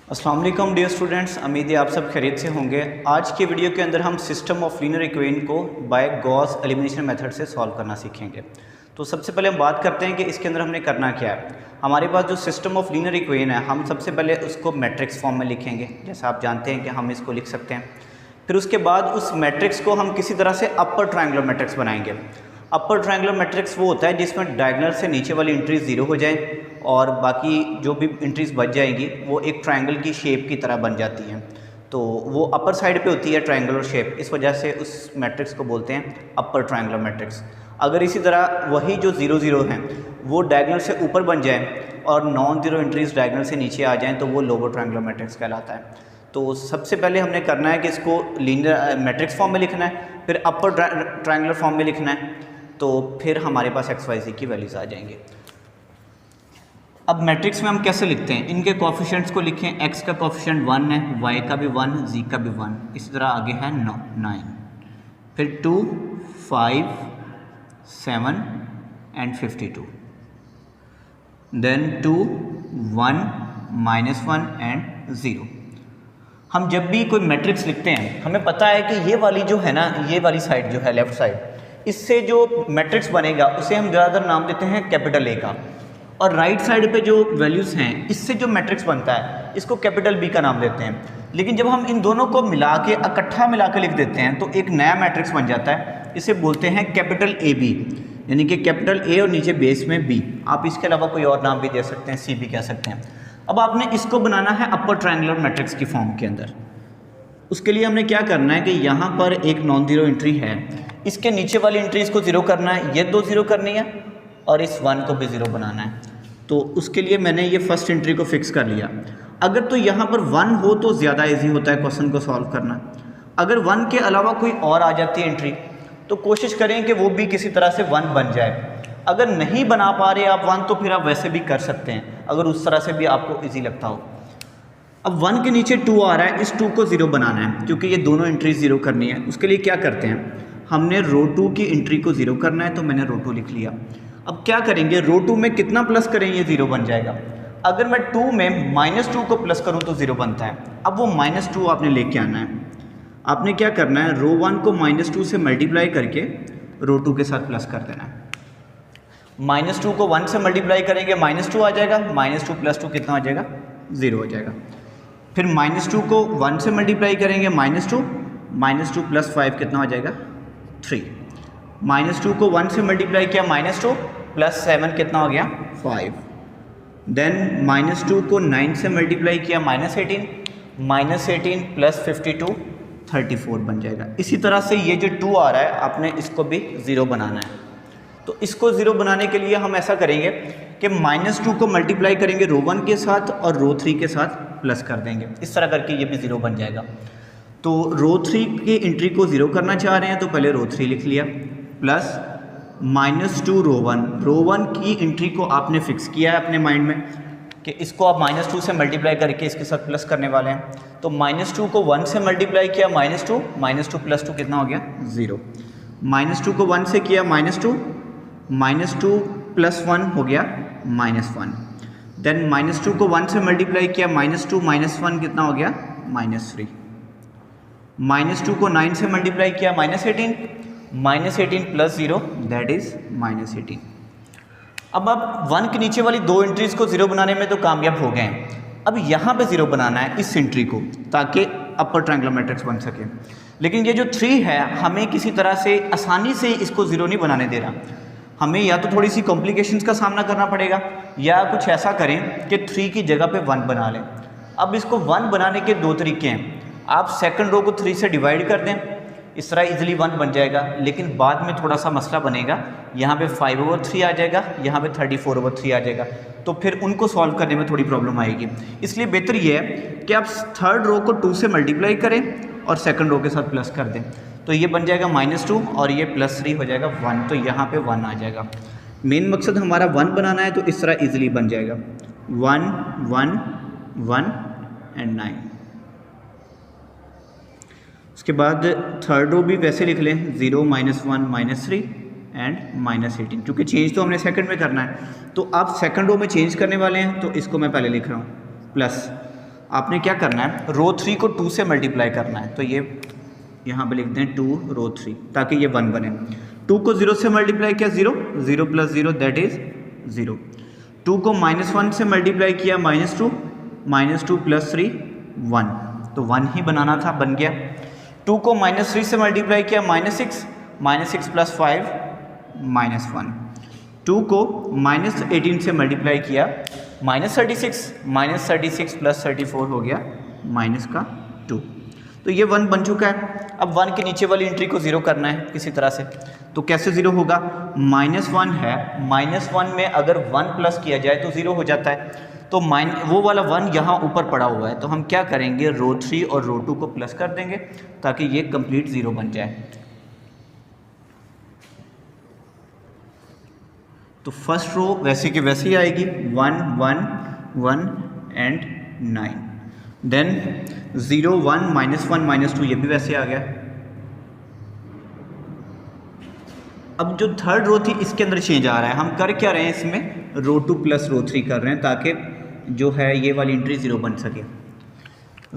अस्सलाम वालेकुम dear students, उम्मीद है आप सब खैरियत से होंगे। आज के वीडियो के अंदर हम सिस्टम ऑफ लीनियर इक्वेशन को बाय गॉस एलिमिनेशन मेथड से सॉल्व करना सीखेंगे। तो सबसे पहले हम बात करते हैं कि इसके अंदर हमने करना क्या है। हमारे पास जो सिस्टम ऑफ लीनियर इक्वेशन है, हम सबसे पहले उसको मैट्रिक्स फॉर्म में लिखेंगे, जैसा आप जानते हैं कि हम इसको लिख सकते हैं। फिर उसके बाद उस मैट्रिक्स को हम किसी तरह से अपर ट्रायंगुलर मैट्रिक्स बनाएंगे। अपर ट्रायंगुलर मैट्रिक्स वो होता है जिसमें डायगोनल से नीचे वाली एंट्रीज ज़ीरो हो जाए और बाकी जो भी एंट्रीज बच जाएंगी वो एक ट्रायंगल की शेप की तरह बन जाती हैं। तो वो अपर साइड पे होती है ट्रायंगुलर शेप, इस वजह से उस मैट्रिक्स को बोलते हैं अपर ट्रायंगुलर मैट्रिक्स। अगर इसी तरह वही जो ज़ीरो ज़ीरो हैं वो डायगोनल से ऊपर बन जाए और नॉन ज़ीरो एंट्रीज डायगोनल से नीचे आ जाएँ तो वो लोअर ट्रायंगुलर मैट्रिक्स कहलाता है। तो सबसे पहले हमने करना है कि इसको लीनियर मैट्रिक्स फॉर्म में लिखना है, फिर अपर ट्रायंगुलर फॉर्म में लिखना है, तो फिर हमारे पास एक्स वाई जी की वैल्यूज़ आ जाएंगे। अब मैट्रिक्स में हम कैसे लिखते हैं, इनके कोफिशिएंट्स को लिखें। एक्स का कोफिशिएंट 1 है, वाई का भी 1, जी का भी 1, इसी तरह आगे है 9, फिर 2, 5, 7 एंड 52, देन 2, 1, -1 एंड 0। हम जब भी कोई मैट्रिक्स लिखते हैं हमें पता है कि ये वाली जो है ना, ये वाली साइड जो है लेफ़्ट साइड, इससे जो मैट्रिक्स बनेगा उसे हम ज़्यादातर नाम देते हैं कैपिटल ए का, और राइट साइड पे जो वैल्यूज़ हैं इससे जो मैट्रिक्स बनता है इसको कैपिटल बी का नाम देते हैं। लेकिन जब हम इन दोनों को मिला के इकट्ठा मिला के लिख देते हैं तो एक नया मैट्रिक्स बन जाता है, इसे बोलते हैं कैपिटल ए बी, यानी कि कैपिटल ए और नीचे बेस में बी। आप इसके अलावा कोई और नाम भी दे सकते हैं, सी भी कह सकते हैं। अब आपने इसको बनाना है अपर ट्रायंगुलर मैट्रिक्स की फॉर्म के अंदर। उसके लिए हमने क्या करना है कि यहाँ पर एक नॉन ज़ीरो एंट्री है, इसके नीचे वाली एंट्रीज को ज़ीरो करना है, ये 2 ज़ीरो करनी है और इस 1 को भी ज़ीरो बनाना है। तो उसके लिए मैंने ये फर्स्ट एंट्री को फिक्स कर लिया। अगर तो यहाँ पर 1 हो तो ज़्यादा ईजी होता है क्वेश्चन को सॉल्व करना। अगर 1 के अलावा कोई और आ जाती है एंट्री तो कोशिश करें कि वो भी किसी तरह से 1 बन जाए। अगर नहीं बना पा रहे आप 1 तो फिर आप वैसे भी कर सकते हैं, अगर उस तरह से भी आपको ईजी लगता हो। अब 1 के नीचे 2 आ रहा है, इस 2 को ज़ीरो बनाना है क्योंकि ये दोनों एंट्रीज ज़ीरो करनी है। उसके लिए क्या करते हैं, हमने रो 2 की एंट्री को ज़ीरो करना है, तो मैंने रो 2 लिख लिया। अब क्या करेंगे, रो 2 में कितना प्लस करें ये ज़ीरो बन जाएगा। अगर मैं 2 में -2 को प्लस करूँ तो ज़ीरो बनता है। अब वो -2 आपने लेके आना है। आपने क्या करना है, रो 1 को -2 से मल्टीप्लाई करके रो 2 के साथ प्लस कर देना है। -2 को 1 से मल्टीप्लाई करेंगे -2 आ जाएगा, -2 + 2 कितना आ जाएगा, 0 हो जाएगा। फिर -2 को 1 से मल्टीप्लाई करेंगे -2 + 5 कितना हो जाएगा, 3। -2 को 1 से मल्टीप्लाई किया -2 + 7 कितना हो गया, 5। देन -2 को 9 से मल्टीप्लाई किया -18 + 52 34 बन जाएगा। इसी तरह से ये जो 2 आ रहा है आपने इसको भी 0 बनाना है। तो इसको 0 बनाने के लिए हम ऐसा करेंगे कि -2 को मल्टीप्लाई करेंगे रो 1 के साथ और रो 3 के साथ प्लस कर देंगे, इस तरह करके ये भी 0 बन जाएगा। तो रो 3 की एंट्री को 0 करना चाह रहे हैं तो पहले रो 3 लिख लिया, प्लस -2 रो 1। रो 1 की एंट्री को आपने फिक्स किया है अपने माइंड में कि इसको आप -2 से मल्टीप्लाई करके इसके साथ प्लस करने वाले हैं। तो -2 को 1 से मल्टीप्लाई किया -2 + 2 कितना हो गया, 0। -2 को 1 से किया -2 + 1 हो गया -1। देन -2 को 1 से मल्टीप्लाई किया -2 - 1 कितना हो गया, -3। -2 को 9 से मल्टीप्लाई किया -18 + 0 दैट इज -18। अब आप 1 के नीचे वाली 2 एंट्रीज को 0 बनाने में तो कामयाब हो गए हैं। अब यहाँ पे 0 बनाना है इस एंट्री को, ताकि अपर ट्रायंगुलर मैट्रिक्स बन सके। लेकिन ये जो 3 है हमें किसी तरह से आसानी से इसको 0 नहीं बनाने दे रहा। हमें या तो थोड़ी सी कॉम्प्लिकेशंस का सामना करना पड़ेगा या कुछ ऐसा करें कि 3 की जगह पे 1 बना लें। अब इसको 1 बनाने के 2 तरीके हैं। आप सेकंड रो को 3 से डिवाइड कर दें, इस तरह इजीली 1 बन जाएगा। लेकिन बाद में थोड़ा सा मसला बनेगा, यहाँ पे 5/3 आ जाएगा, यहाँ पे 34/3 आ जाएगा, तो फिर उनको सॉल्व करने में थोड़ी प्रॉब्लम आएगी। इसलिए बेहतर ये है कि आप थर्ड रो को 2 से मल्टीप्लाई करें और सेकंड रो के साथ प्लस कर दें, तो ये बन जाएगा -2 और ये +3 हो जाएगा 1, तो यहाँ पे 1 आ जाएगा। मेन मकसद हमारा 1 बनाना है, तो इस तरह इजीली बन जाएगा 1 1 1 एंड 9। उसके बाद थर्ड रो भी वैसे लिख लें 0 -1 -3 एंड -18, क्योंकि चेंज तो हमने सेकंड में करना है। तो आप सेकंड रो में चेंज करने वाले हैं तो इसको मैं पहले लिख रहा हूँ प्लस आपने क्या करना है, रो 3 को 2 से मल्टीप्लाई करना है। तो ये यहाँ पे लिखते हैं 2 रो 3 ताकि ये 1 बने। 2 को 0 से मल्टीप्लाई किया 0, 0 प्लस 0 दैट इज़ 0। 2 को -1 से मल्टीप्लाई किया -2, -2 प्लस 3 1, तो 1 ही बनाना था, बन गया। 2 को -3 से मल्टीप्लाई किया -6, -6 प्लस 5 -1। 2 को -18 से मल्टीप्लाई किया -36, -36 प्लस 34 हो गया -2। तो ये 1 बन चुका है। अब 1 के नीचे वाली एंट्री को 0 करना है किसी तरह से। तो कैसे 0 होगा, -1 है, -1 में अगर 1 प्लस किया जाए तो 0 हो जाता है। तो वो वाला 1 यहाँ ऊपर पड़ा हुआ है, तो हम क्या करेंगे, रो 3 और रो 2 को प्लस कर देंगे ताकि ये कंप्लीट 0 बन जाए। तो फर्स्ट रो वैसे की वैसे ही आएगी, 1 1 1 एंड 9। देन 0 1 -1 -2 ये भी वैसे आ गया। अब जो थर्ड रो थी इसके अंदर चेंज आ रहा है। हम कर क्या रहे हैं, इसमें रो 2 प्लस रो 3 कर रहे हैं ताकि जो है ये वाली एंट्री 0 बन सके।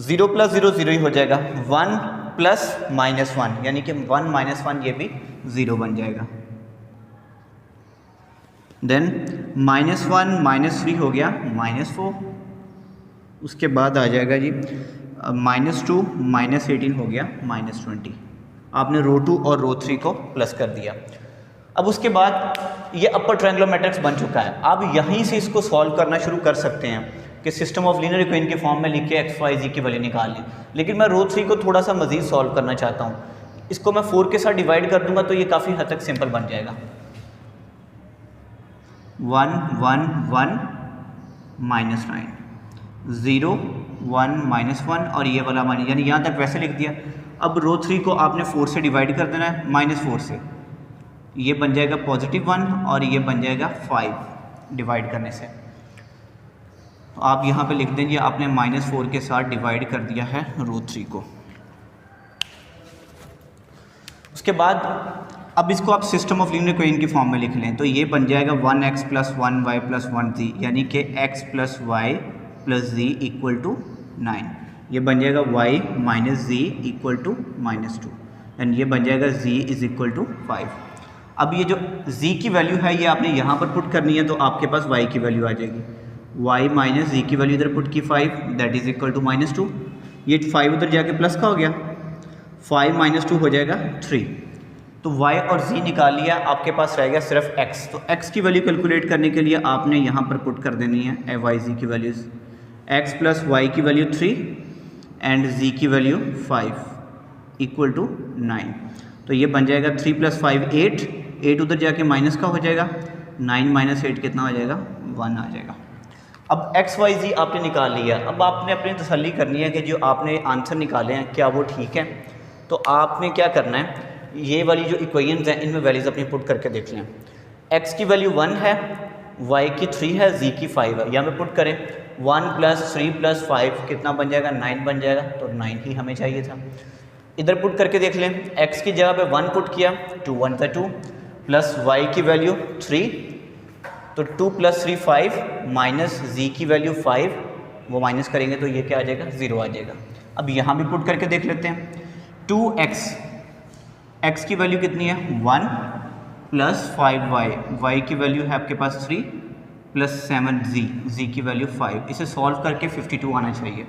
0 प्लस 0 0 ही हो जाएगा। 1 प्लस -1 यानी कि 1 -1 ये भी 0 बन जाएगा। देन -1 -3 हो गया -4। उसके बाद आ जाएगा जी -2 -18 हो गया -20। आपने रो 2 और रो 3 को प्लस कर दिया। अब उसके बाद ये अपर ट्रायंगुलर मैट्रिक्स बन चुका है। अब यहीं से इसको सॉल्व करना शुरू कर सकते हैं कि सिस्टम ऑफ लीनियर इक्वेशन के फॉर्म में लिख के एक्स वाई जी की वैल्यू निकाल लें। लेकिन मैं रो 3 को थोड़ा सा मजीद सॉल्व करना चाहता हूँ। इसको मैं 4 के साथ डिवाइड कर दूंगा तो ये काफ़ी हद तक सिंपल बन जाएगा। 1 1 1 -9, 0 1 -1 और ये वाला माइनस, यानी यहाँ तक वैसे लिख दिया। अब रो 3 को आपने 4 से डिवाइड कर देना है, -4 से। ये बन जाएगा +1 और ये बन जाएगा 5 डिवाइड करने से। तो आप यहाँ पे लिख देंगे आपने -4 के साथ डिवाइड कर दिया है रो 3 को। उसके बाद अब इसको आप सिस्टम ऑफ लीनियर इक्वेशन की फॉर्म में लिख लें तो ये बन जाएगा 1x + 1y + 1z यानी कि x + y + z = 9। ये बन जाएगा y - z = -2 एंड ये बन जाएगा z = 5। अब ये जो z की वैल्यू है ये आपने यहाँ पर पुट करनी है तो आपके पास y की वैल्यू आ जाएगी। y - z की वैल्यू इधर पुट की 5 दैट इज़ इक्वल टू -2। ये 5 उधर जाके प्लस का हो गया, 5 - 2 हो जाएगा 3। तो y और z निकाल लिया, आपके पास रह गया सिर्फ x। तो x की वैल्यू कैलकुलेट करने के लिए आपने यहाँ पर पुट कर देनी है y z की वैल्यूज़। x + y की वैल्यू 3 एंड z की वैल्यू 5 = 9। तो ये बन जाएगा 3 + 5 8, 8 उधर जाके माइनस का हो जाएगा, 9 - 8 कितना हो जाएगा, 1 आ जाएगा। अब x y z आपने निकाल लिया। अब आपने अपनी तसल्ली करनी है कि जो आपने आंसर निकाले हैं क्या वो ठीक है। तो आपने क्या करना है, ये वाली जो इक्वेशंस हैं इनमें वैल्यूज़ अपनी पुट करके देख लें। x की वैल्यू 1 है, y की 3 है, z की 5 है। यहाँ पे पुट करें 1 + 3 + 5 कितना बन जाएगा, 9 बन जाएगा। तो 9 ही हमें चाहिए था। इधर पुट करके देख लें, x की जगह पे 1 पुट किया, 2 1 = 2 प्लस y की वैल्यू 3, तो 2 + 3 5 माइनस z की वैल्यू 5, वो माइनस करेंगे तो ये क्या आ जाएगा, 0 आ जाएगा। अब यहाँ भी पुट करके देख लेते हैं, 2x, x की वैल्यू कितनी है 1 + 5y, y की वैल्यू है आपके पास 3 + 7z, z की वैल्यू 5। इसे सॉल्व करके 52 आना चाहिए।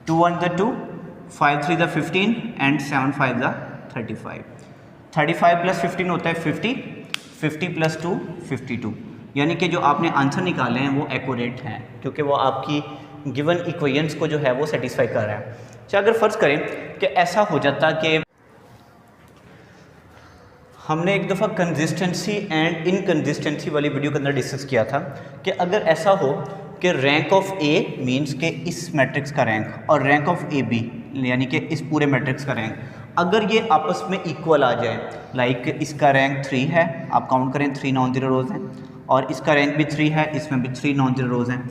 2 1 = 2, 5 3 = 15 एंड 7 5 = 35। 35 + 15 होता है 50, 50 + 2 52। यानी कि जो आपने आंसर निकाले हैं वो एक्यूरेट हैं क्योंकि वो आपकी गिवन इक्वेशंस को जो है वो सेटिस्फाई कर रहा है। अच्छा, अगर फ़र्ज़ करें कि ऐसा हो जाता कि हमने एक दफ़ा कंसिस्टेंसी एंड इनकंसिस्टेंसी वाली वीडियो के अंदर डिस्कस किया था कि अगर ऐसा हो कि रैंक ऑफ ए मींस के इस मैट्रिक्स का रैंक और रैंक ऑफ ए बी यानी कि इस पूरे मैट्रिक्स का रैंक अगर ये आपस में इक्वल आ जाए, लाइक इसका रैंक 3 है, आप काउंट करें 3 नॉन ज़ीरो रोज़ हैं, और इसका रैंक भी 3 है, इसमें भी 3 नॉन ज़ीरो रोज़ हैं,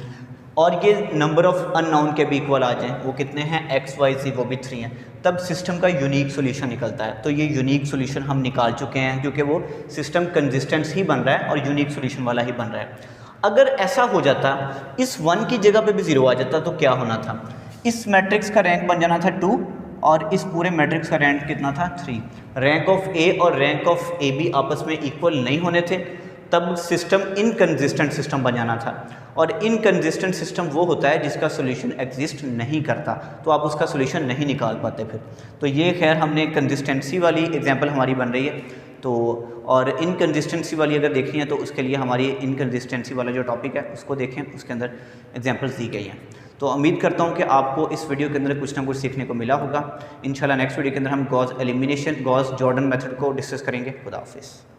और ये नंबर ऑफ अननाउन के भी इक्वल आ जाएं, वो कितने हैं x y z, वो भी 3 हैं, तब सिस्टम का यूनिक सॉल्यूशन निकलता है। तो ये यूनिक सॉल्यूशन हम निकाल चुके हैं क्योंकि वो सिस्टम कंसिस्टेंट ही बन रहा है और यूनिक सॉल्यूशन वाला ही बन रहा है। अगर ऐसा हो जाता, इस 1 की जगह पे भी 0 आ जाता तो क्या होना था, इस मैट्रिक्स का रैंक बन जाना था 2 और इस पूरे मैट्रिक्स का रैंक कितना था 3। रैंक ऑफ ए और रैंक ऑफ ए बी आपस में इक्वल नहीं होने थे, तब सिस्टम इनकंसिस्टेंट सिस्टम बन जाना था। और इनकंसिस्टेंट सिस्टम वो होता है जिसका सोल्यूशन एग्जिस्ट नहीं करता, तो आप उसका सोल्यूशन नहीं निकाल पाते फिर। तो ये खैर हमने कंसिस्टेंसी वाली एग्जांपल हमारी बन रही है। तो और इनकंसिस्टेंसी वाली अगर देखनी है तो उसके लिए हमारी इनकंसिस्टेंसी वाला जो टॉपिक है उसको देखें, उसके अंदर एग्जांपल्स दी गई हैं। तो उम्मीद करता हूँ कि आपको इस वीडियो के अंदर कुछ ना कुछ सीखने को मिला होगा। इंशाल्लाह नेक्स्ट वीडियो के अंदर हम Gauss elimination, Gauss Jordan method को डिस्कस करेंगे। खुदा हाफिज़।